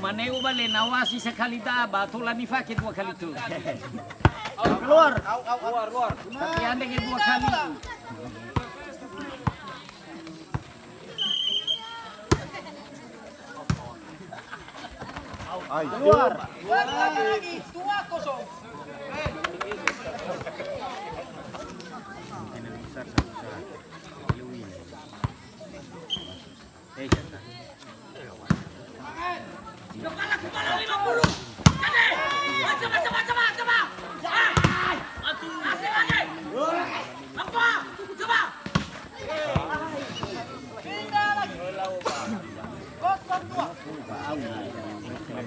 Maneu balik nawasi sekali dah, batulan ni fakir 2 kali tu. Keluar. Tapi anda ke 2 kali. Keluar. Lagi 2-0. Kepala 50. Jadi, coba. Asik lagi. Apa? Coba. Tinggal lagi. 0-2.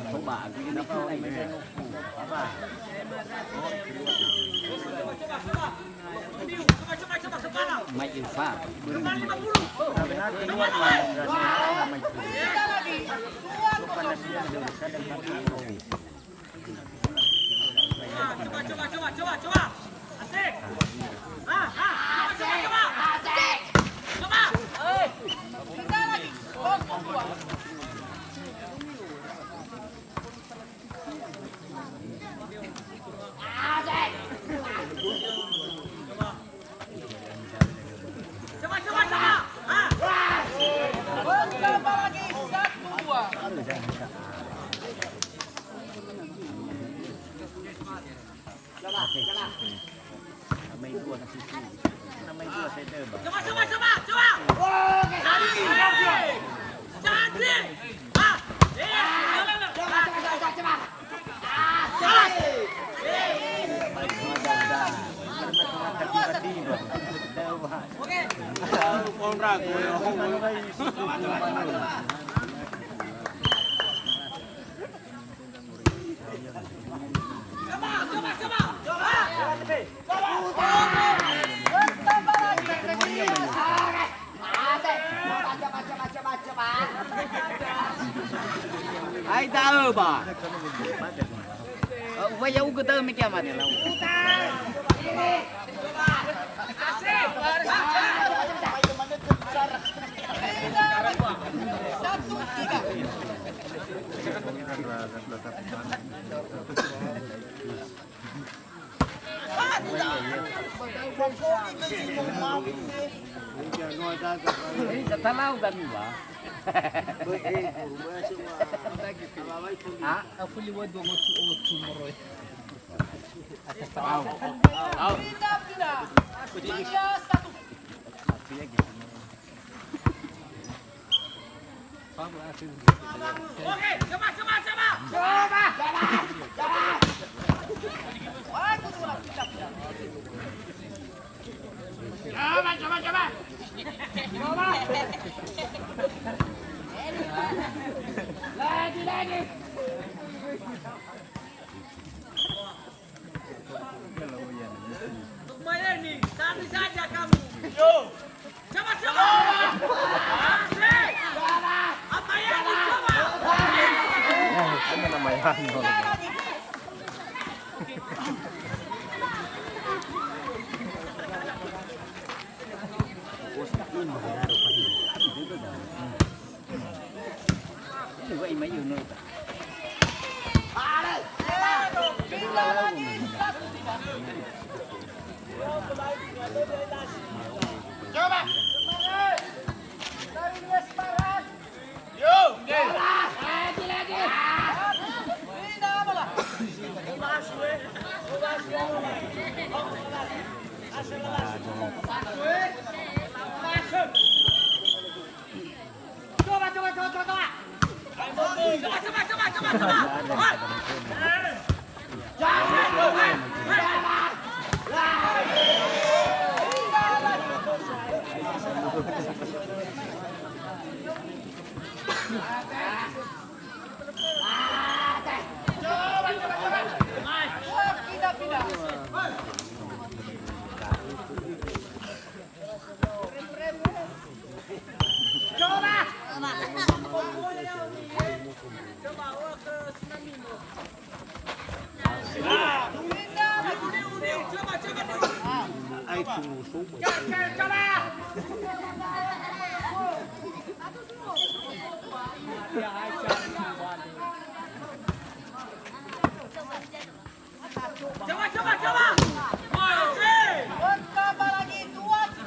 Coba aku ini apa ini. Coba kepala. Mai Ilfa. Kepala 50. Tinggal lagi 2-0. Coba. Asik. Asik. Coba. Tinggal lagi 0-2. Coba. Bertambah lagi 1-2. Namai 2 kasih tu. Namai 2 center bah. Coba. Jadi. Ai tahu bah. Upaya uga tahu mikir mana lah. Katalau kan ba? Ah, aku lihat dua motor moroy. Pindah. Dia 1. Oke, coba. Coba. Lagi. Lumayan nih, cari saja kamu. Yo. Coba. Asik. Apa yang dicoba? Ano na may hano? Coba. Dari dia separan. Yo. Lagi. Pindah bola. Coba. Coba. Masih. Bertambah lagi 2-3.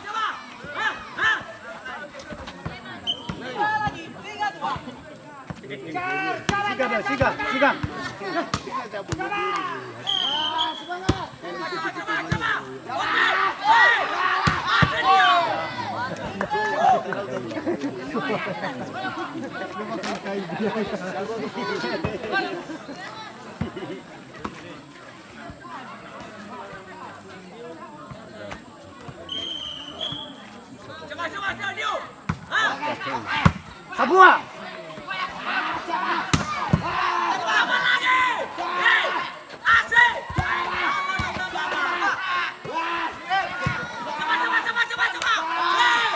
Coba. Hah? Tambah lagi 3-2. Siga. Coba, Dio. Hah? Sabua. Tambah lagi. Hei, asik. Coba. Hei.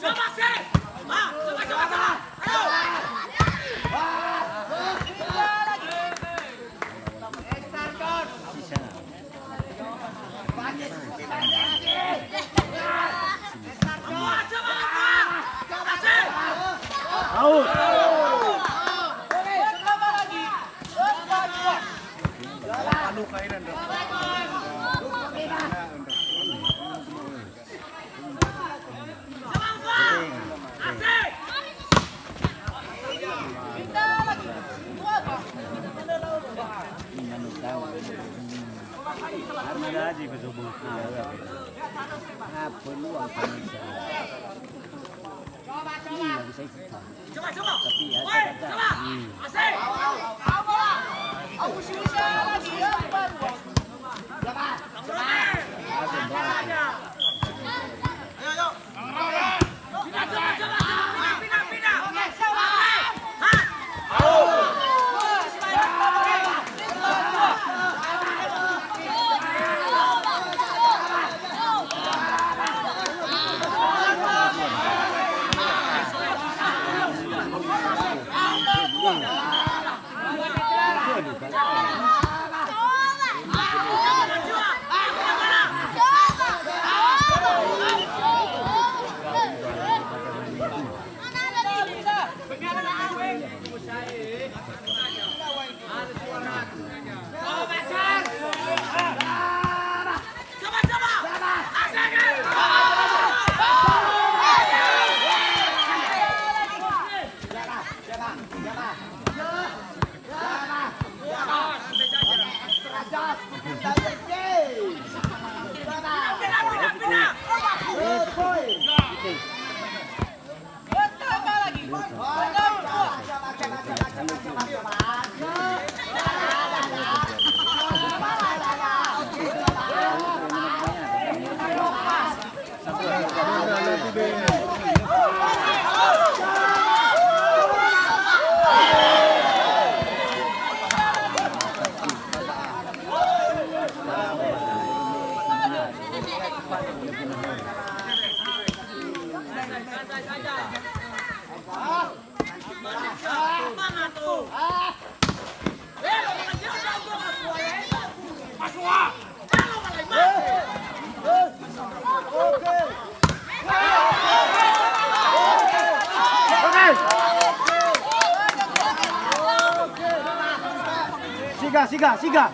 Coba sih. Coba. Ayo. Out. Bertambah lagi 4-2. Asik. Pindah lagi 2-2. Coba. Woi, coba. Asik. Bisa lagi 4-2. Pindah. Bertambah lagi siga. Coba.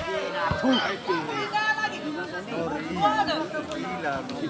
Tiga lagi. Dua ada. Tiga bola.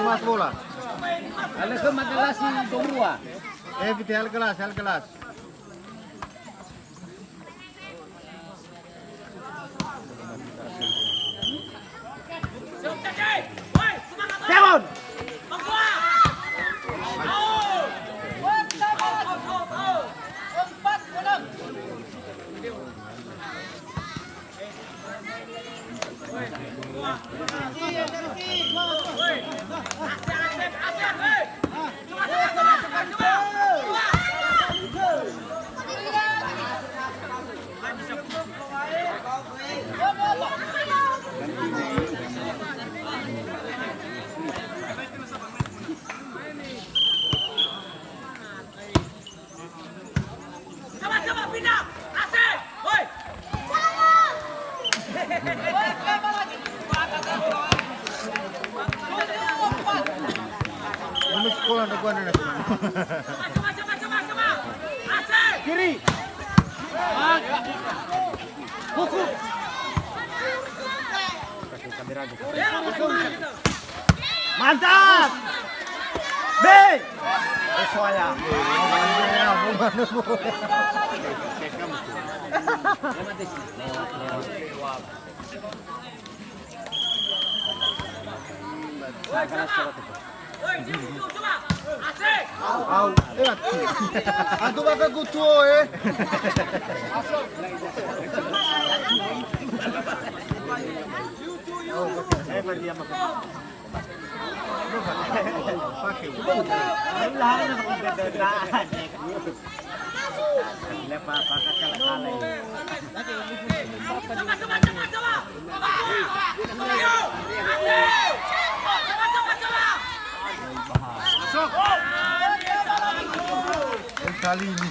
Mas bola. Alas ke madalas si Domrua. Vital kelas, hal kelas. Teron. Empat bola. Coba pindah. Asik. Woi. Ini sekolah ada gua nih. Coba. Asik. Kiri. Buku. Mantap. B. Soalnya. Woi, coba. Asik. Au, Antu bakal kutuo Kali ini.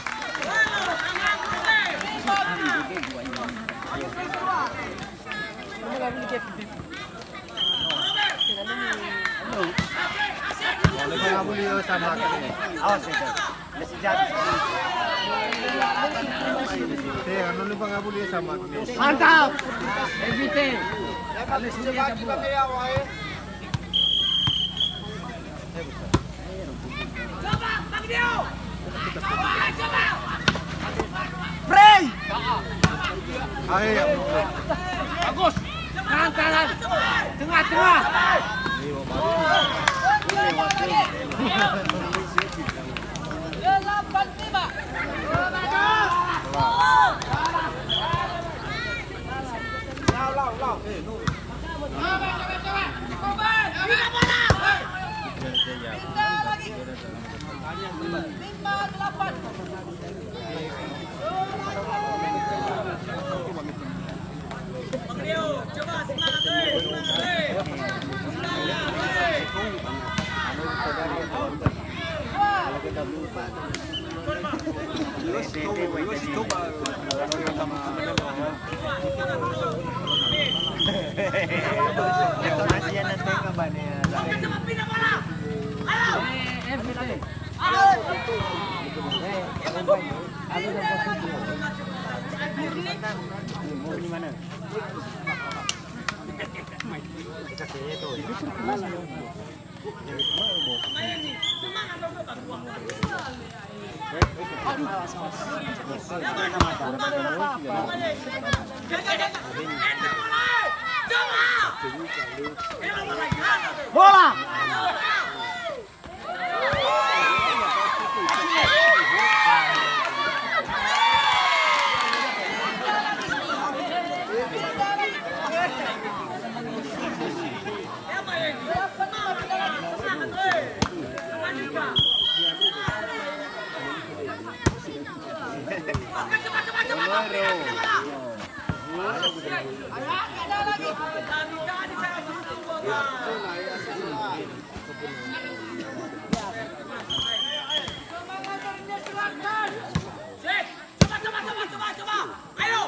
Boleh boleh sama kali. Awas itu. Masih jadi. Anu lupa nggak boleh sama. Mantap. Evite. Alas sudah Domrua. Coba, bagi dia. Coba. Frey. Ayo. Bagus. Kanan. Tengah. Delapan lima. Lima delapan. Bagi dia. Coba semangat. Coba pindah bola. Ayo. Evite. Bola. Coba. Ayo.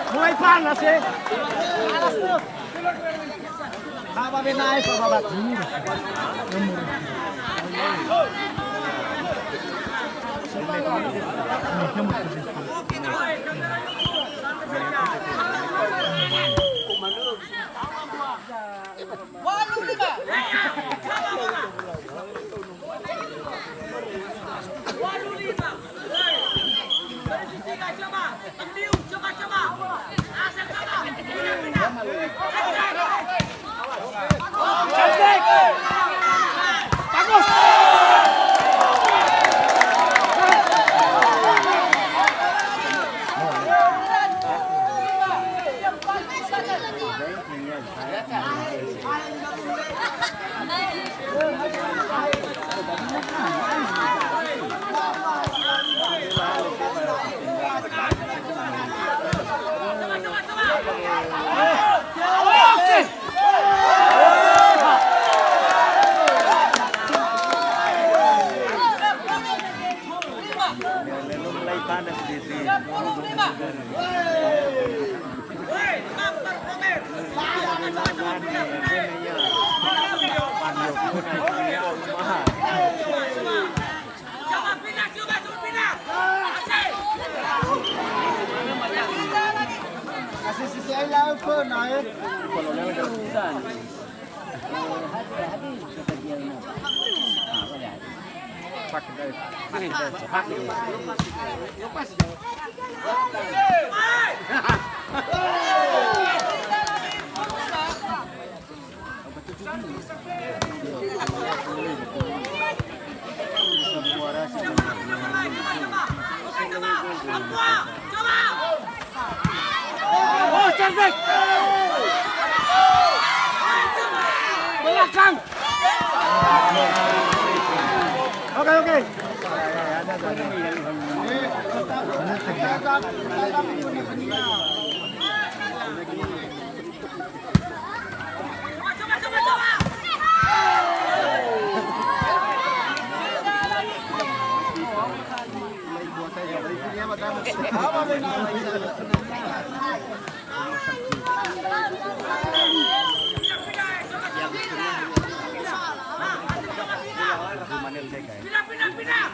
Mulai panas ya. Panas tuh. Apa naik Bapak? Walu 5. Walu 5. Dari sisi coba. Ambil, coba. Asal coba. Pindah. Cantik. Bagus. Mulai panas di sini. 'Coba pindah. Kasih sisi air laut pun naik. Oh, cantik. Belakang. Oke. Pindah.